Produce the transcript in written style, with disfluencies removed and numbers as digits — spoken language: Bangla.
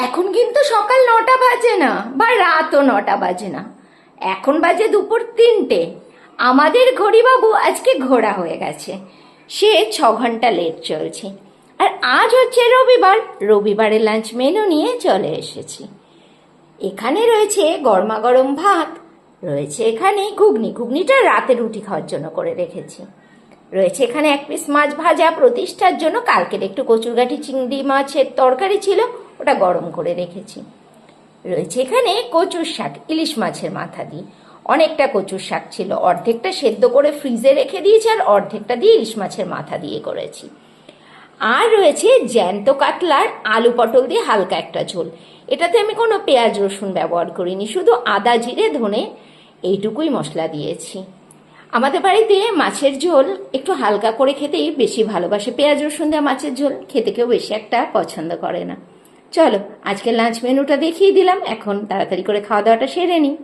এখন কিন্তু সকাল 9টা বাজে না, বা রাতও 9টা বাজে না, এখন বাজে দুপুর 3টে। আমাদের ঘড়িবাবু আজকে ঘোড়া হয়ে গেছে, সে 6 ঘন্টা লেট চলছে। আর আজ হচ্ছে রবিবার, রবিবারের লাঞ্চ মেনু নিয়ে চলে এসেছি। এখানে রয়েছে গরমা গরম ভাত, রয়েছে এখানে ঘুগনি, ঘুগনিটা রাতে রুটি খাওয়ার জন্য করে রেখেছি। রয়েছে এখানে 1 পিস মাছ ভাজা, প্রতিষ্ঠার জন্য কালকের একটু কচুরগাঠি চিংড়ি মাছের তরকারি ছিল, ওটা গরম করে রেখেছি। রয়েছে এখানে কচুর শাক, ইলিশ মাছের মাথা দিয়ে। অনেকটা কচুর শাক ছিল, অর্ধেকটা সেদ্ধ করে ফ্রিজে রেখে দিয়েছি, আর অর্ধেকটা দিয়ে ইলিশ মাছের মাথা দিয়ে করেছি। আর রয়েছে জ্যান্ত কাতলার আলু পটল দিয়ে হালকা একটা ঝোল। এটাতে আমি কোনো পেঁয়াজ রসুন ব্যবহার করিনি, শুধু আদা জিরে ধনে এইটুকুই মশলা দিয়েছি। আমাদের বাড়িতে মাছের ঝোল একটু হালকা করে খেতেই বেশি ভালোবাসে, পেঁয়াজ রসুন দেওয়া মাছের ঝোল খেতে কেউ বেশি একটা পছন্দ করে না। চলো আজকের লাঞ্চ মেনুটা দেখিয়ে দিলাম, এখন তাড়াতাড়ি করে খাওয়া দাওয়াটা সেরে নিই।